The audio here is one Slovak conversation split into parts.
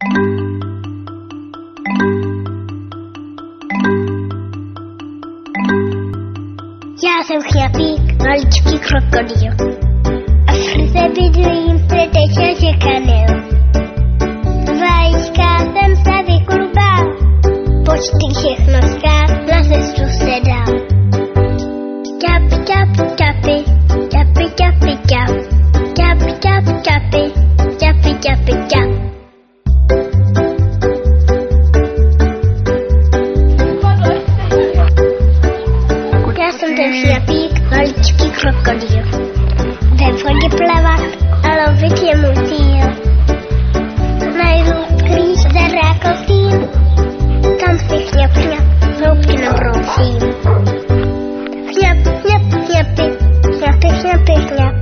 Já jsem chňapík, maličký krokodýl. A v fryze bydlím, kde teče řeka Nil. Vajíčka jsem se vyklubal, počty všechno zkát, na cestu se dal. Čap, čap, čapy, čapy, čapy, čap. Čap, čap, čapy, čapy, čapy, čap. Já jsem ten chňapík, maličký krokodýl. Ve vodě plavat a lovit je můj cíl. Najdu skrýš za rákosím, tam si chňap, chňap, hloubky nabrousím. Chňap, chňap, chňapy, chňapy, chňapy, chňap.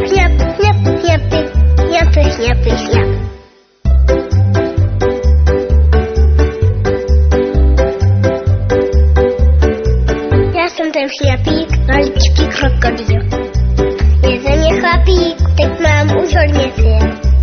Chňap, chňap, chňapy, chňapy, chňapy, chňap. Já jsem ten chňapík, maličký krokodýl. Je ze mě chlapík, teď mám už hodně sil.